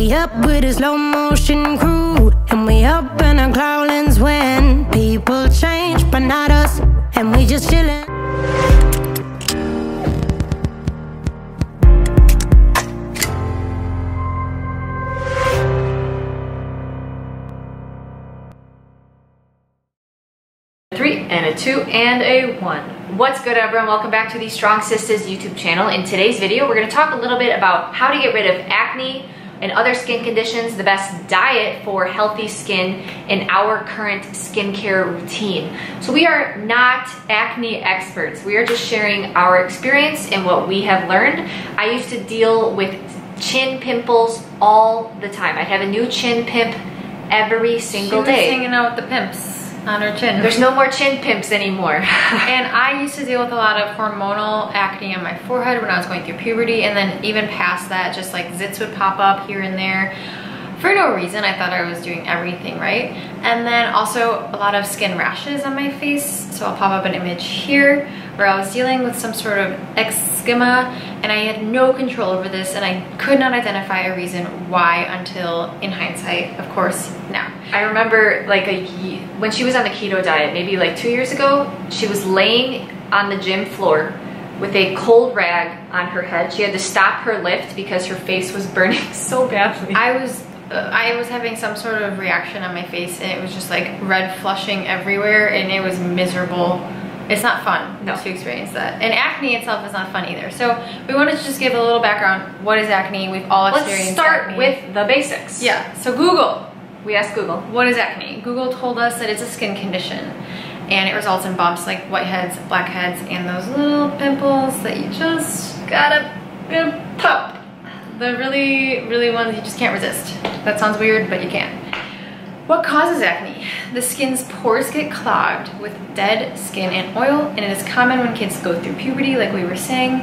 We up with a slow motion crew, and we up in our growlings when people change, but not us, and we just chillin'. Three and a 2 and a 1. What's good, everyone? Welcome back to the Strong.Sistas YouTube channel. In today's video, we're going to talk a little bit about how to get rid of acne and other skin conditions, the best diet for healthy skin, and our current skincare routine. So we are not acne experts. We are just sharing our experience and what we have learned. I used to deal with chin pimples all the time. I'd have a new chin pimp every single day. She was hanging out with the pimps on her chin. There's no more chin pimps anymore. And I used to deal with a lot of hormonal acne on my forehead when I was going through puberty, and then even past that, just like zits would pop up here and there for no reason. I thought I was doing everything right. And then also a lot of skin rashes on my face. So I'll pop up an image here where I was dealing with some sort of eczema, and I had no control over this, and I could not identify a reason why until, in hindsight, of course, now. I remember like when she was on the keto diet, maybe like 2 years ago, she was laying on the gym floor with a cold rag on her head. She had to stop her lift because her face was burning so badly. I was having some sort of reaction on my face, and it was just like red flushing everywhere, and it was miserable. It's not fun to experience that. And acne itself is not fun either. So we wanted to just give a little background. What is acne? We've all experienced acne. Let's start with the basics. Yeah, so Google. We asked Google. What is acne? Google told us that it's a skin condition, and it results in bumps like whiteheads, blackheads, and those little pimples that you just gotta pop. The really ones you just can't resist. That sounds weird, but you can. What causes acne? The skin's pores get clogged with dead skin and oil, and it is common when kids go through puberty, like we were saying,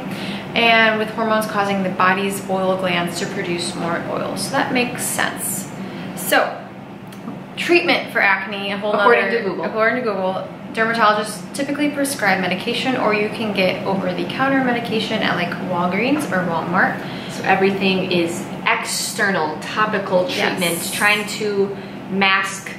and with hormones causing the body's oil glands to produce more oil. So that makes sense. So, treatment for acne, according to Google, dermatologists typically prescribe medication, or you can get over-the-counter medication at like Walgreens or Walmart. So everything is external, topical treatment, trying to mask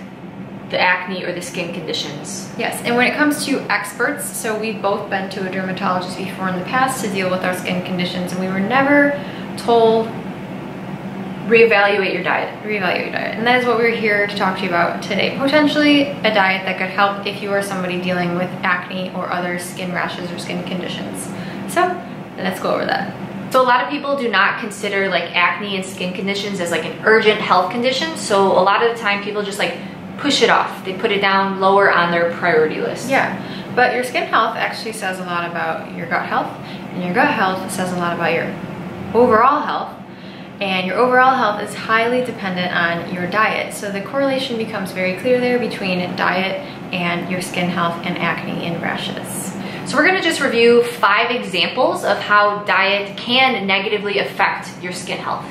the acne or the skin conditions. Yes, and when it comes to experts, so we've both been to a dermatologist before in the past to deal with our skin conditions, and we were never told reevaluate your diet. Reevaluate your diet. And that is what we're here to talk to you about today. Potentially a diet that could help if you are somebody dealing with acne or other skin rashes or skin conditions. So let's go over that. So a lot of people do not consider like acne and skin conditions as like an urgent health condition. So a lot of the time people just like push it off. They put it down lower on their priority list. Yeah, but your skin health actually says a lot about your gut health, and your gut health says a lot about your overall health. And your overall health is highly dependent on your diet. So the correlation becomes very clear there between diet and your skin health and acne and rashes. So we're gonna just review 5 examples of how diet can negatively affect your skin health.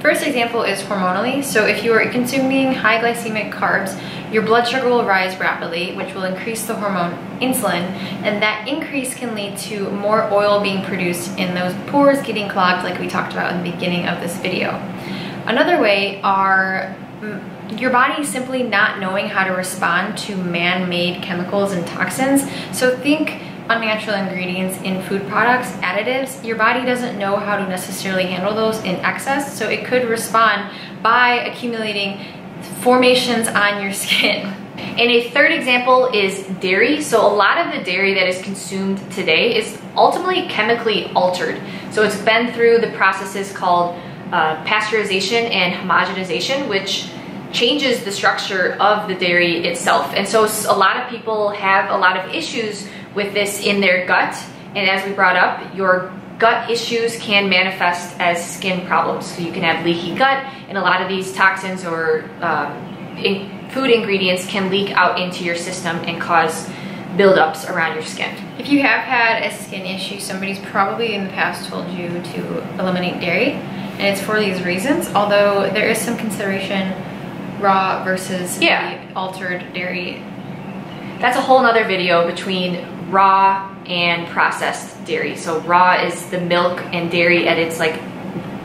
First example is hormonally. So if you are consuming high glycemic carbs, your blood sugar will rise rapidly, which will increase the hormone insulin, and that increase can lead to more oil being produced in those pores getting clogged, like we talked about in the beginning of this video. Another way are your body simply not knowing how to respond to man-made chemicals and toxins. So think unnatural ingredients in food products, additives. Your body doesn't know how to necessarily handle those in excess, so it could respond by accumulating formations on your skin. And a third example is dairy. So a lot of the dairy that is consumed today is ultimately chemically altered. So it's been through the processes called pasteurization and homogenization, which changes the structure of the dairy itself. And so a lot of people have a lot of issues with this in their gut. And as we brought up, your gut issues can manifest as skin problems. So you can have leaky gut, and a lot of these toxins or food ingredients can leak out into your system and cause buildups around your skin. If you have had a skin issue, somebody's probably in the past told you to eliminate dairy, and it's for these reasons, although there is some consideration raw versus the altered dairy. That's a whole nother video between raw and processed dairy. So raw is the milk and dairy at its like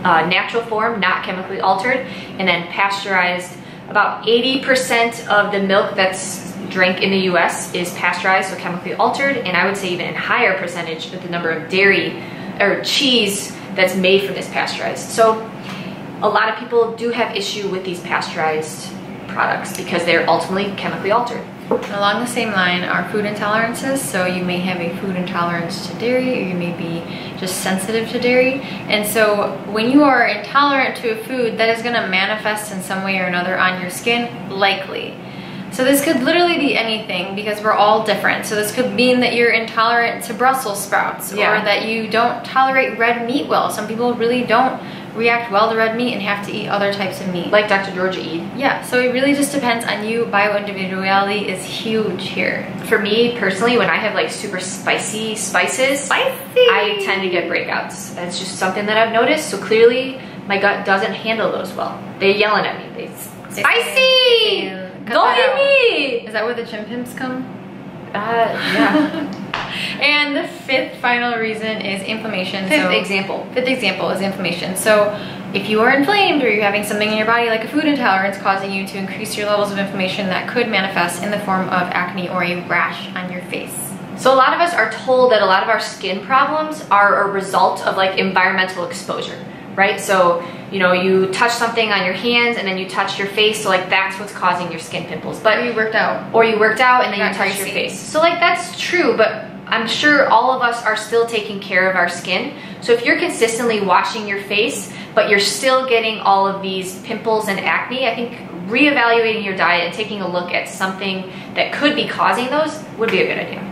natural form, not chemically altered, and then pasteurized. About 80% of the milk that's drank in the US is pasteurized, so chemically altered, and I would say even a higher percentage with the number of dairy or cheese that's made from this pasteurized. So a lot of people do have issue with these pasteurized products because they're ultimately chemically altered. Along the same line are food intolerances. So you may have a food intolerance to dairy, or you may be just sensitive to dairy. And so when you are intolerant to a food, that is going to manifest in some way or another on your skin, likely. So this could literally be anything because we're all different. So this could mean that you're intolerant to Brussels sprouts, or that you don't tolerate red meat well. Some people really don't react well to red meat and have to eat other types of meat. Like Dr. Georgia E. Yeah, so it really just depends on you. Bio-individuality is huge here. For me personally, when I have like super spicy spices, I tend to get breakouts. That's just something that I've noticed. So clearly my gut doesn't handle those well. They're yelling at me. Spicy! Don't eat me! Is that where the chin pimps come? Yeah. And the fifth final reason is inflammation. Fifth example is inflammation. So if you are inflamed, or you're having something in your body like a food intolerance causing you to increase your levels of inflammation, that could manifest in the form of acne or a rash on your face. So a lot of us are told that a lot of our skin problems are a result of like environmental exposure, right? So, you know, you touch something on your hands and then you touch your face, so like that's what's causing your skin pimples. But or you worked out and then you touched your face. So like that's true, but I'm sure all of us are still taking care of our skin. So if you're consistently washing your face, but you're still getting all of these pimples and acne, I think reevaluating your diet and taking a look at something that could be causing those would be a good idea.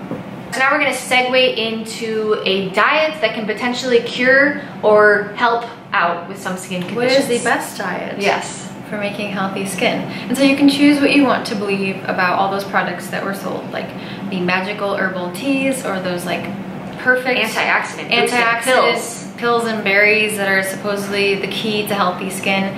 So now we're going to segue into a diet that can potentially cure or help out with some skin conditions. What is the best diet? Yes. For making healthy skin. And so you can choose what you want to believe about all those products that were sold, like the magical herbal teas, or those like perfect antioxidant pills and berries that are supposedly the key to healthy skin.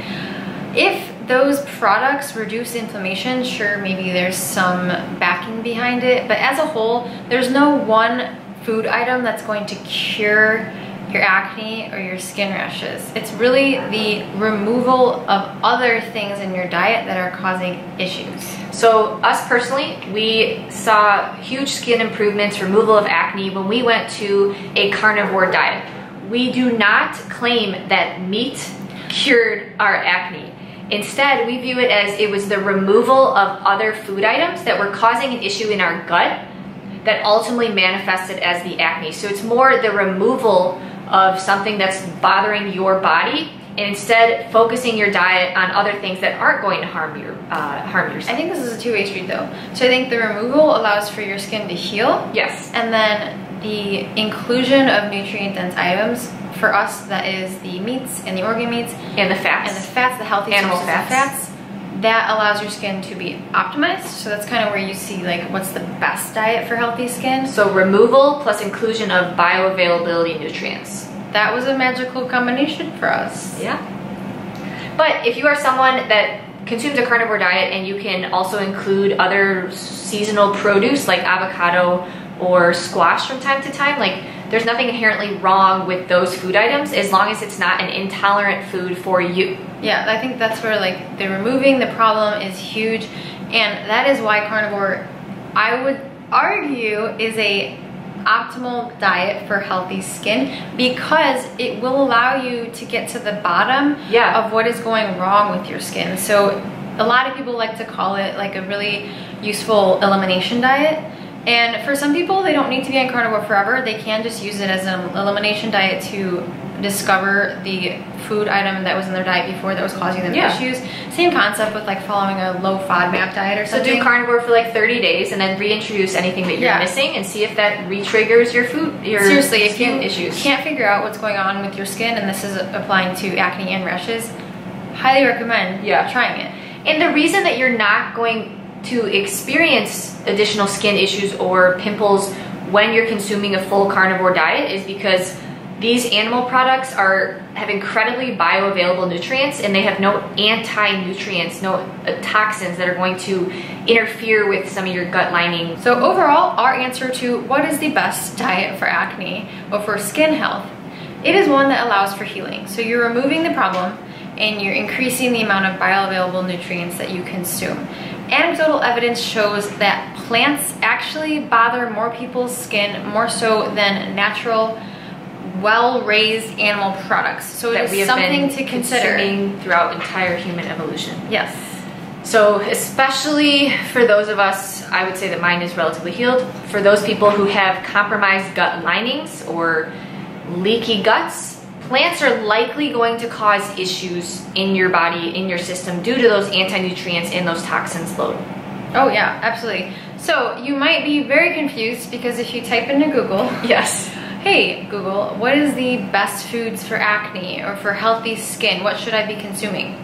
If those products reduce inflammation, sure, maybe there's some backing behind it, but as a whole, there's no one food item that's going to cure your acne or your skin rashes. It's really the removal of other things in your diet that are causing issues. So us personally, we saw huge skin improvements, removal of acne when we went to a carnivore diet. We do not claim that meat cured our acne. Instead, we view it as it was the removal of other food items that were causing an issue in our gut that ultimately manifested as the acne. So it's more the removal of something that's bothering your body, and instead focusing your diet on other things that aren't going to harm your skin. I think this is a two-way street though. So I think the removal allows for your skin to heal. Yes. And then the inclusion of nutrient-dense items, for us that is the meats and the organ meats and the fats, the healthy animal fats, that allows your skin to be optimized. So that's kind of where you see like what's the best diet for healthy skin. So removal plus inclusion of bioavailability nutrients. That was a magical combination for us. Yeah. But if you are someone that consumes a carnivore diet and you can also include other seasonal produce like avocado or squash from time to time, like there's nothing inherently wrong with those food items as long as it's not an intolerant food for you. Yeah, I think that's where like the removing the problem is huge, and that is why carnivore, I would argue, is a optimal diet for healthy skin, because it will allow you to get to the bottom of what is going wrong with your skin. So a lot of people like to call it like a really useful elimination diet. And for some people, they don't need to be on carnivore forever. They can just use it as an elimination diet to discover the food item that was in their diet before that was causing them issues. Same concept with like following a low FODMAP diet or something. So do carnivore for like 30 days and then reintroduce anything that you're missing and see if that re-triggers your Seriously, if you issues. Can't figure out what's going on with your skin, and this is applying to acne and rashes, highly recommend trying it. And the reason that you're not going to experience additional skin issues or pimples when you're consuming a full carnivore diet is because these animal products have incredibly bioavailable nutrients, and they have no anti-nutrients, no toxins that are going to interfere with some of your gut lining. So overall, our answer to what is the best diet for acne or for skin health it is one that allows for healing. So you're removing the problem and you're increasing the amount of bioavailable nutrients that you consume. Anecdotal evidence shows that plants actually bother more people's skin more so than natural, well-raised animal products. So it is something to consider throughout entire human evolution. Yes. So especially for those of us, I would say that mine is relatively healed. For those people who have compromised gut linings or leaky guts, plants are likely going to cause issues in your body, in your system, due to those anti-nutrients and those toxins load. Oh yeah, absolutely. So you might be very confused because if you type into Google, yes, hey Google, what is the best foods for acne or for healthy skin? What should I be consuming?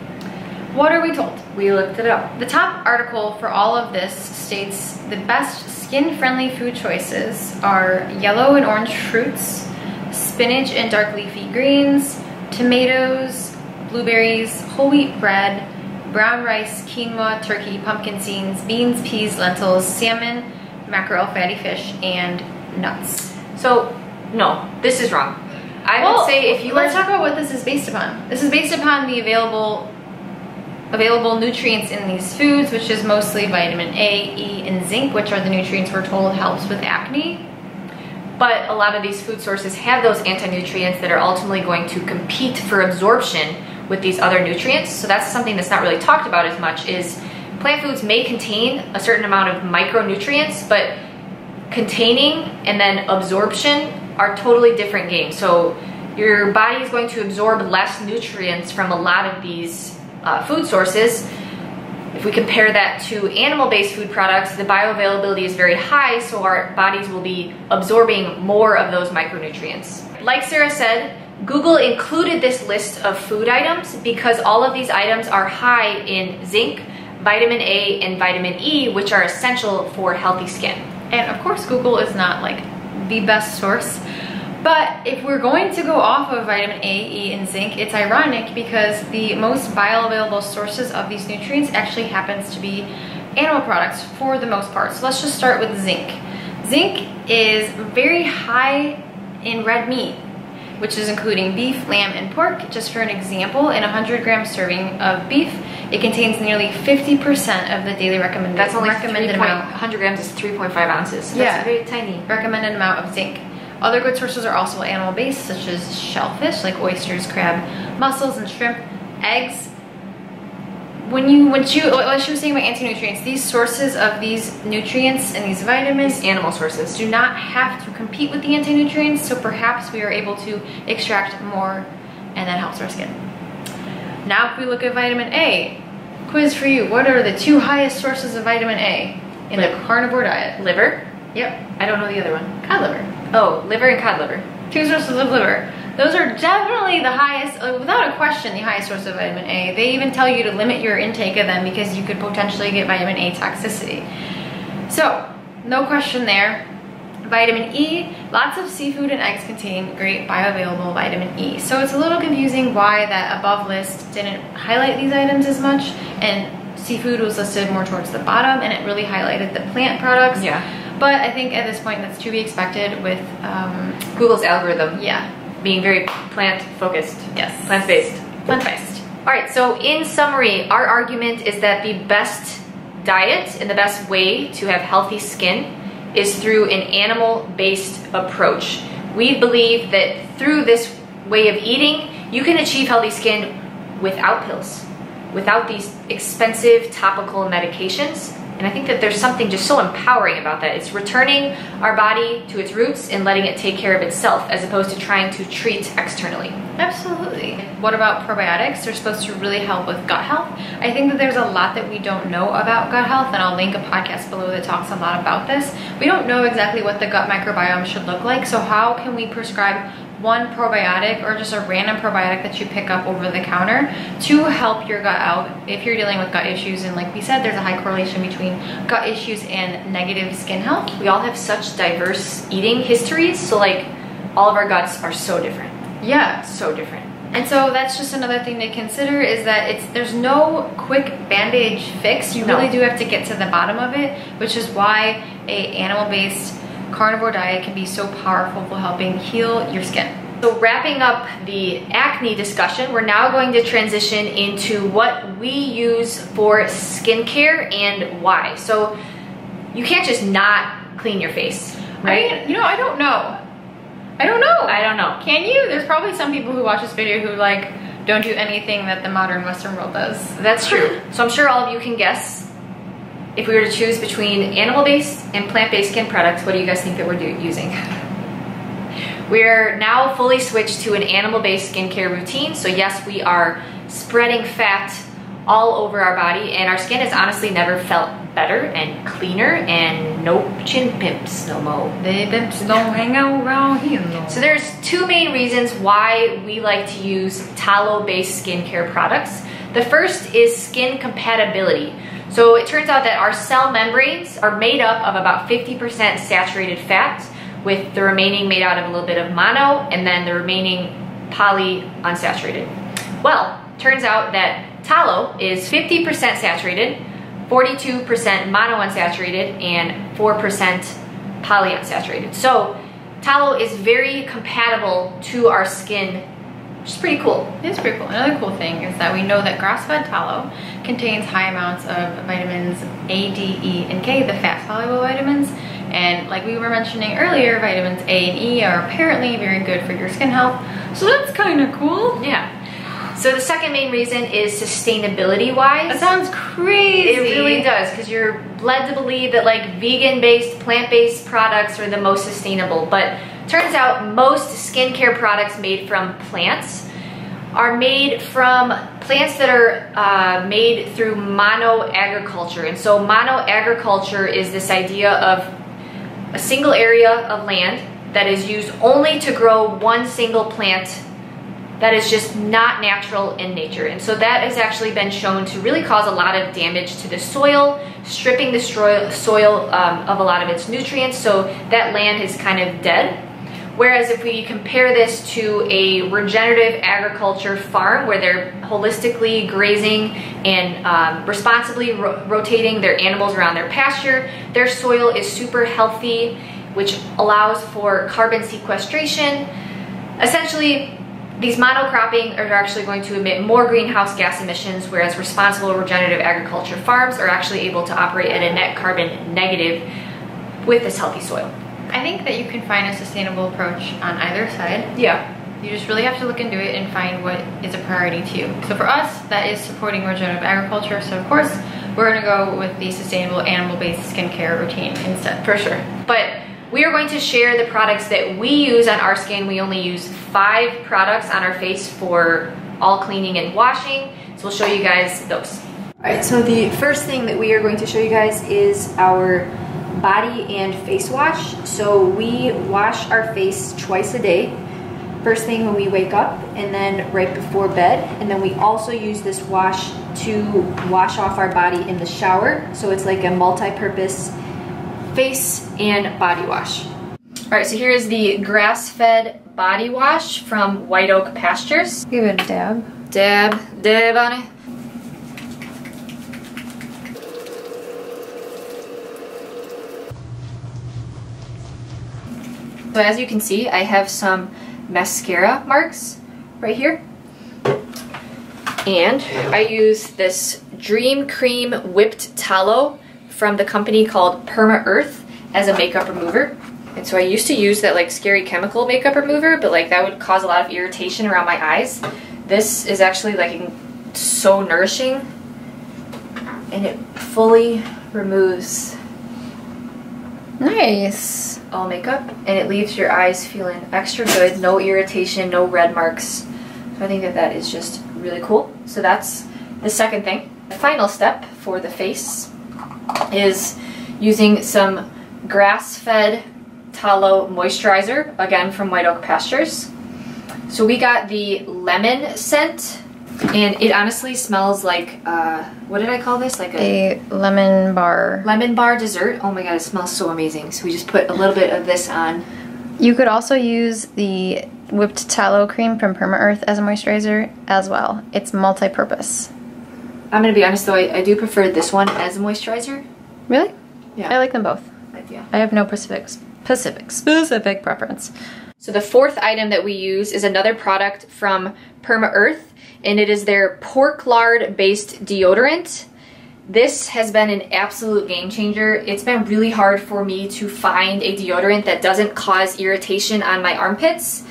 What are we told? We looked it up. The top article for all of this states the best skin-friendly food choices are yellow and orange fruits, spinach and dark leafy greens, tomatoes, blueberries, whole wheat bread, brown rice, quinoa, turkey, pumpkin seeds, beans, peas, lentils, salmon, mackerel, fatty fish, and nuts. So, no, this is wrong. I would say if you let's talk about what this is based upon. This is based upon the available nutrients in these foods, which is mostly vitamin A, E, and zinc, which are the nutrients we're told helps with acne. But a lot of these food sources have those anti-nutrients that are ultimately going to compete for absorption with these other nutrients. So that's something that's not really talked about as much, is plant foods may contain a certain amount of micronutrients, but containing and then absorption are totally different games. So your body is going to absorb less nutrients from a lot of these food sources. If we compare that to animal-based food products, the bioavailability is very high, so our bodies will be absorbing more of those micronutrients. Like Sarah said, Google included this list of food items because all of these items are high in zinc, vitamin A, and vitamin E, which are essential for healthy skin. And of course, Google is not like the best source, but if we're going to go off of vitamin A, E, and zinc, it's ironic because the most bioavailable sources of these nutrients actually happens to be animal products for the most part. So let's just start with zinc. Zinc is very high in red meat, which is including beef, lamb, and pork. Just for an example, in a 100-gram serving of beef, it contains nearly 50% of the daily recommended amount. 100 grams is 3.5 ounces. So yeah, that's very tiny. Recommended amount of zinc. Other good sources are also animal-based, such as shellfish, like oysters, crab, mussels, and shrimp, eggs. Like she was saying about anti-nutrients, these sources of these nutrients and these vitamins, animal sources, do not have to compete with the anti-nutrients, so perhaps we are able to extract more, and that helps our skin. Now if we look at vitamin A, quiz for you, what are the two highest sources of vitamin A in the carnivore diet? Liver? Yep. I don't know the other one. Cod liver. Oh, liver and cod liver. Two sources of liver. Those are definitely the highest, without a question, the highest source of vitamin A. They even tell you to limit your intake of them because you could potentially get vitamin A toxicity. So, no question there. Vitamin E, lots of seafood and eggs contain great bioavailable vitamin E. So it's a little confusing why that above list didn't highlight these items as much, and seafood was listed more towards the bottom, and it really highlighted the plant products. Yeah. But I think at this point that's to be expected with Google's algorithm. Yeah. Being very plant-focused. Yes. Plant-based. Plant-based. All right, so in summary, our argument is that the best diet and the best way to have healthy skin is through an animal-based approach. We believe that through this way of eating, you can achieve healthy skin without pills, without these expensive topical medications. And I think that there's something just so empowering about that. It's returning our body to its roots and letting it take care of itself as opposed to trying to treat externally. Absolutely. What about probiotics? They're supposed to really help with gut health. I think that there's a lot that we don't know about gut health, and I'll link a podcast below that talks a lot about this. We don't know exactly what the gut microbiome should look like, so how can we prescribe one probiotic or just a random probiotic that you pick up over the counter to help your gut out if you're dealing with gut issues? And like we said, there's a high correlation between gut issues and negative skin health. We all have such diverse eating histories, so like all of our guts are so different. Yeah, so different. And so that's just another thing to consider, is that there's no quick bandage fix. You really do have to get to the bottom of it, which is why a animal-based carnivore diet can be so powerful for helping heal your skin. So wrapping up the acne discussion, we're now going to transition into what we use for skincare and why. So you can't just not clean your face, right? I mean, you know, I don't know. I don't know. Can you? There's probably some people who watch this video who like don't do anything that the modern Western world does. That's true. So I'm sure all of you can guess. If we were to choose between animal-based and plant-based skin products, what do you guys think that we're using? We're now fully switched to an animal-based skincare routine. So yes, we are spreading fat all over our body, and our skin has honestly never felt better and cleaner, and no chin pimps no more. The pimps don't hang out around here no. So there's two main reasons why we like to use tallow-based skincare products. The first is skin compatibility. So it turns out that our cell membranes are made up of about 50% saturated fat, with the remaining made out of a little bit of mono, and then the remaining poly unsaturated. Well, turns out that tallow is 50% saturated, 42% mono unsaturated, and 4% poly unsaturated. So tallow is very compatible to our skin, which is pretty cool. It's pretty cool. Another cool thing is that we know that grass-fed tallow contains high amounts of vitamins A, D, E, and K, the fat-soluble vitamins. And like we were mentioning earlier, vitamins A and E are apparently very good for your skin health. So that's kind of cool. Yeah. So the second main reason is sustainability-wise. That sounds crazy. It really does, because you're led to believe that like vegan-based, plant-based products are the most sustainable. But turns out most skincare products made from plants are made from plants that are made through mono-agriculture. And so mono-agriculture is this idea of a single area of land that is used only to grow one single plant that is just not natural in nature. And so that has actually been shown to really cause a lot of damage to the soil, stripping the soil of a lot of its nutrients, so that land is kind of dead. Whereas if we compare this to a regenerative agriculture farm where they're holistically grazing and responsibly rotating their animals around their pasture, their soil is super healthy, which allows for carbon sequestration. Essentially, these monocropping are actually going to emit more greenhouse gas emissions, whereas responsible regenerative agriculture farms are actually able to operate at a net carbon negative with this healthy soil. I think that you can find a sustainable approach on either side. Yeah. You just really have to look into it and find what is a priority to you. So for us, that is supporting regenerative agriculture. So of course, we're gonna go with the sustainable animal-based skincare routine instead. For sure. But we are going to share the products that we use on our skin. We only use 5 products on our face for all cleaning and washing. So we'll show you guys those. All right, so the first thing that we are going to show you guys is our body and face wash. So we wash our face twice a day. First thing when we wake up, and then right before bed. And then we also use this wash to wash off our body in the shower. So it's like a multi-purpose face and body wash. All right, so here is the grass-fed body wash from White Oak Pastures. Give it a dab. Dab on it. So as you can see, I have some mascara marks right here. And I use this Dream Cream Whipped Tallow from the company called PERMA Earth as a makeup remover. And so I used to use that like scary chemical makeup remover, but like that would cause a lot of irritation around my eyes. This is actually like so nourishing, and it fully removes Nice. all makeup, and it leaves your eyes feeling extra good, no irritation, no red marks. So I think that that is just really cool. So that's the second thing. The final step for the face is using some grass-fed tallow moisturizer, again from White Oak Pastures. So we got the lemon scent, and it honestly smells like, what did I call this? Like a lemon bar. Lemon bar dessert. Oh my god, it smells so amazing. So we just put a little bit of this on. You could also use the whipped tallow cream from PERMA Earth as a moisturizer as well. It's multi-purpose. I'm gonna be honest though, I do prefer this one as a moisturizer. Really? Yeah. I like them both. Yeah. I have no specific preference. So the fourth item that we use is another product from PERMA Earth, and it is their pork lard based deodorant. This has been an absolute game changer. It's been really hard for me to find a deodorant that doesn't cause irritation on my armpits.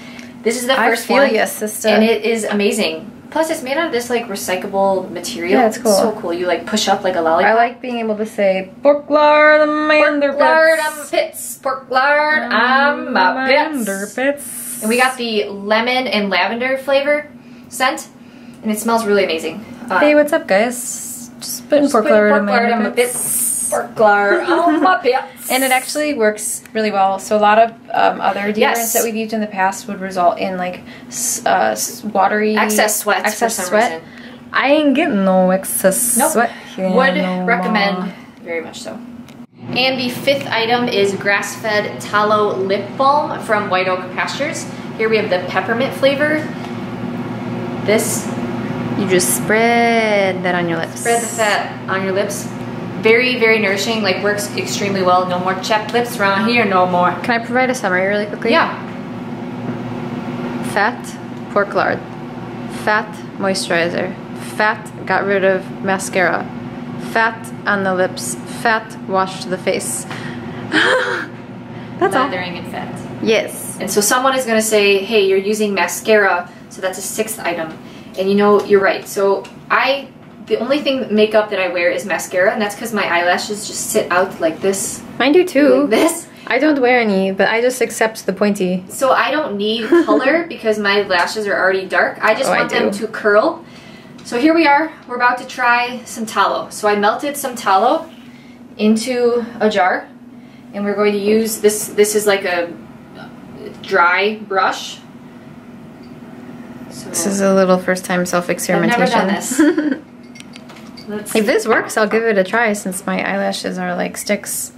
This is the first one, sister. And it is amazing. Plus, it's made out of this like recyclable material. Yeah, it's cool. It's so cool. You like push up like a lollipop. I like being able to say pork lard on my underpits. Pork lard on my pits. Pork lard on my underpits. And we got the lemon and lavender flavor scent, and it smells really amazing. Hey, what's up, guys? Just putting pork lard on my underpits. Pork lard on my pits. And it actually works really well. So a lot of other deodorants that we've used in the past would result in like watery excess sweat. Reason. I ain't getting no excess sweat here. Would recommend very much so. And the fifth item is grass-fed tallow lip balm from White Oak Pastures. Here we have the peppermint flavor. This, you just spread that on your lips. Spread the fat on your lips. Very, very nourishing, like works extremely well. No more chapped lips around here no more. Can I provide a summary really quickly? Yeah. Fat, pork lard. Fat, moisturizer. Fat, got rid of mascara. Fat on the lips. Fat, wash to the face. That's all. Lathering in fat. Yes. And so someone is going to say, hey, you're using mascara, so that's a sixth item. And you know, you're right. So the only thing makeup that I wear is mascara, and that's because my eyelashes just sit out like this. Mine do too. Like this. I don't wear any, but I just accept the pointy. So I don't need color because my lashes are already dark. I just want them to curl. So here we are. We're about to try some tallow. So I melted some tallow into a jar, and we're going to use this. This is like a dry brush. So this is a little first time self-experimentation. I've never done this. If this works, I'll give it a try since my eyelashes are like sticks.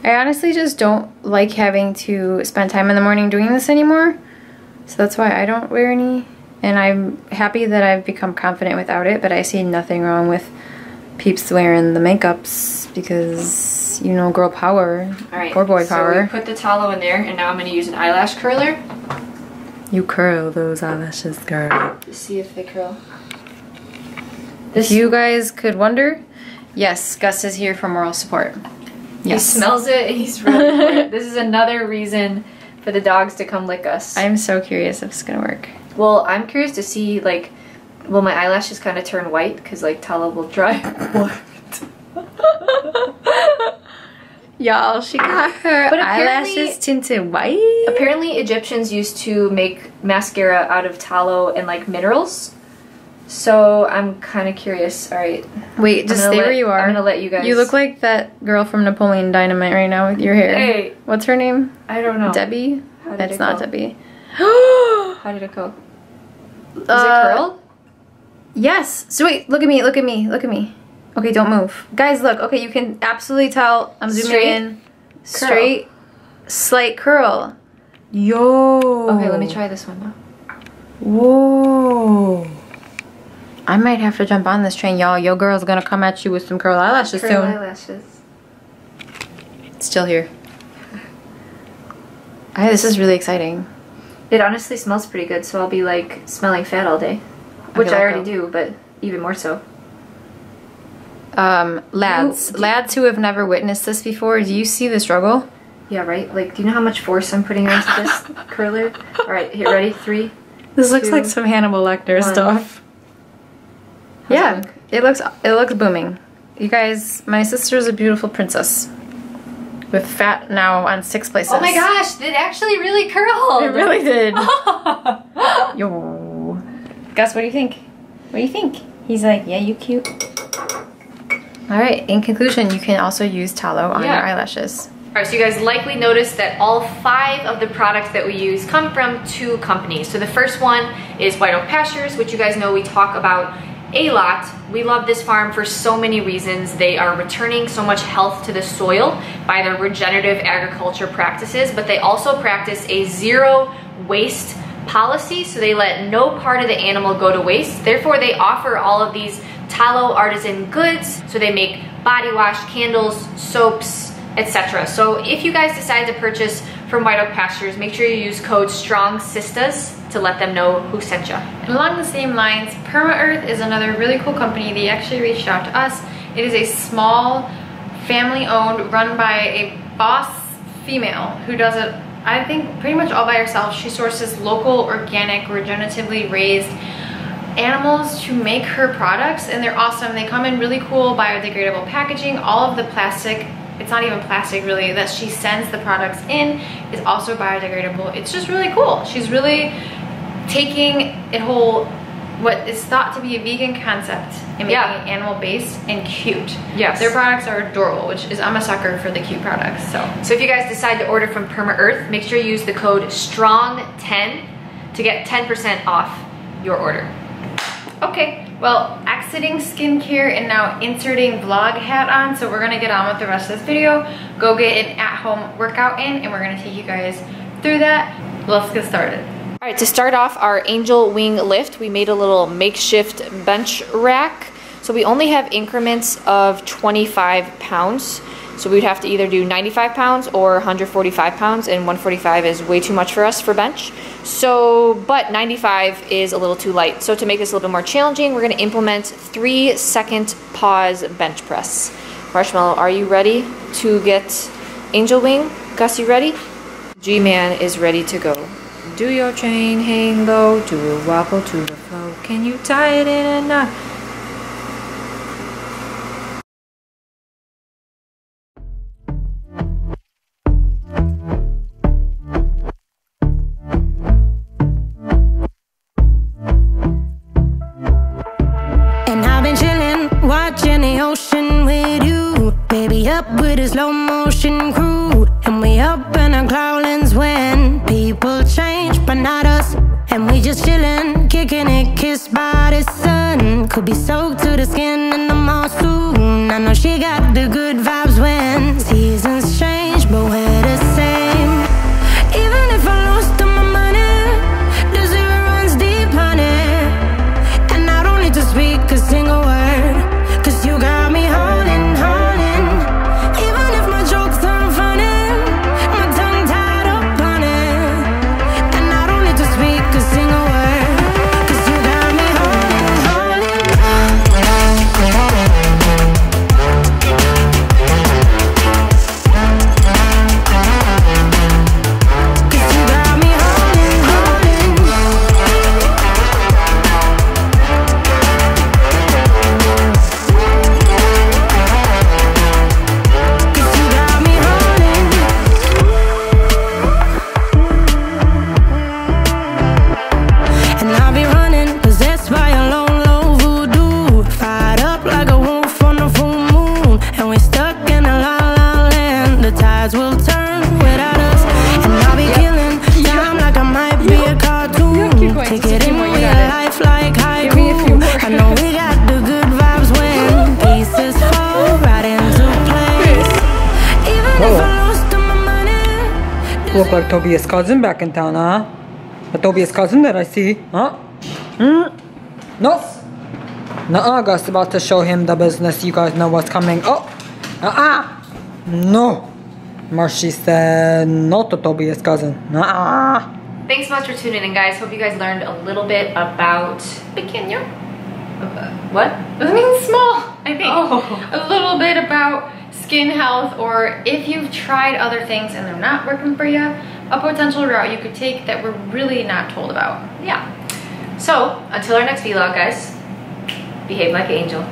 I honestly just don't like having to spend time in the morning doing this anymore. So that's why I don't wear any. And I'm happy that I've become confident without it, but I see nothing wrong with peeps wearing the makeups because, you know, girl power. All right, or boy power. So we put the tallow in there, and now I'm going to use an eyelash curler. You curl those eyelashes, girl. To see if they curl. If you guys could wonder, yes, Gus is here for moral support. Yes. He smells it, and he's ready for it. This is another reason for the dogs to come lick us. I'm so curious if it's going to work. Well, I'm curious to see, like, will my eyelashes kind of turn white? Because, like, tallow will dry. What? Y'all, she got her eyelashes tinted white. Apparently, Egyptians used to make mascara out of tallow and, like, minerals. So, I'm kind of curious. All right. Wait, just stay where you are. I'm going to let you guys... You look like that girl from Napoleon Dynamite right now with your hair. Hey. What's her name? I don't know. Debbie? That's not Debbie. How did it go? Is it curled? Yes. So wait, look at me, look at me, look at me. Okay, don't move. Guys, look. Okay, you can absolutely tell. I'm zooming in. Straight, slight curl. Yo. Okay, let me try this one now. Whoa. I might have to jump on this train, y'all. Yo girl's gonna come at you with some curl eyelashes soon. Curl eyelashes. It's still here. This is really exciting. It honestly smells pretty good, so I'll be like smelling fat all day. Which I already do, but even more so. Lads who have never witnessed this before, do you see the struggle? Yeah, right? Like, do you know how much force I'm putting into this curler? Alright, here, ready? 3. This looks like some Hannibal Lecter stuff. Yeah, it looks booming. You guys, my sister's a beautiful princess. With fat now on 6 places. Oh my gosh, it actually really curled. It really did. Yo. Gus, what do you think? What do you think? He's like, yeah, you cute. Alright, in conclusion, you can also use tallow on your eyelashes. Alright, so you guys likely noticed that all 5 of the products that we use come from 2 companies. So the first one is White Oak Pastures, which you guys know we talk about a lot. We love this farm for so many reasons. They are returning so much health to the soil by their regenerative agriculture practices, but they also practice a zero waste policy, so they let no part of the animal go to waste. Therefore, they offer all of these tallow artisan goods. So they make body wash, candles, soaps, etc. So if you guys decide to purchase from White Oak Pastures, make sure you use code Strong.Sistas to let them know who sent you. And along the same lines, PERMA Earth is another really cool company. They actually reached out to us. It is a small, family-owned, run by a boss female who does it, I think, pretty much all by herself. She sources local, organic, regeneratively raised animals to make her products, and they're awesome. They come in really cool biodegradable packaging. All of the plastic, it's not even plastic really, that she sends the products in is also biodegradable. It's just really cool. She's really taking it whole, what is thought to be a vegan concept, and making it animal-based and cute. Yes. Their products are adorable, which is, I'm a sucker for the cute products. So if you guys decide to order from PERMA Earth, make sure you use the code STRONG10 to get 10% off your order. Okay, well, exiting skincare and now inserting vlog hat on, so we're gonna get on with the rest of this video, go get an at-home workout in, and we're gonna take you guys through that. Let's get started. All right, to start off our angel wing lift, we made a little makeshift bench rack. So we only have increments of 25 pounds. So we'd have to either do 95 pounds or 145 pounds, and 145 is way too much for us for bench. So, but 95 is a little too light. So to make this a little bit more challenging, we're gonna implement 3-second pause bench press. Marshmallow, are you ready to get angel wing? Gus, you ready? G-Man is ready to go. Do your chain hang low, do a wobble to the flow. Can you tie it in a knot? And I've been chillin', watching the ocean with you. Baby up with a slow motion crew. And we up in our cloudlands when people change, but not us. And we just chillin', kicking it, kissed by the sun. Could be soaked to the skin in the monsoon. I know she got the good vibes when seasons change, but we're the same. Even if I lost all my money, the zero runs deep, honey. And I don't need to speak a single word, 'cause you got me holding, holding. Even if my jokes aren't funny, my tongue tied up on it. And I don't need to speak a single word, 'cause you got me holding, holding. 'Cause you got me holding, holding. 'Cause you got me holding. And I'll be running, possessed by a low, low voodoo. Fired up like a wolf on the full moon. And we're stuck in a la la land. The tides will turn without us. And I'll be killing time like I might be a cartoon. keep going, Take just it a few in more, you real got it. life like Give me a few haiku. more. I know we got the good vibes when pieces fall right into place. Even if I lost all my money, Look like Tobias' cousin back in town, huh? The Tobias' cousin that I see, huh? No. Nuh-uh, Gus about to show him the business. You guys know what's coming. Oh, no. Marshy said no to Tobias' cousin. Thanks so much for tuning in, guys. Hope you guys learned a little bit about Pequeño. what? It means small, I think. Oh. A little bit about skin health, or if you've tried other things and they're not working for you, a potential route you could take that we're really not told about. Yeah. So until our next vlog, guys, behave like an angel.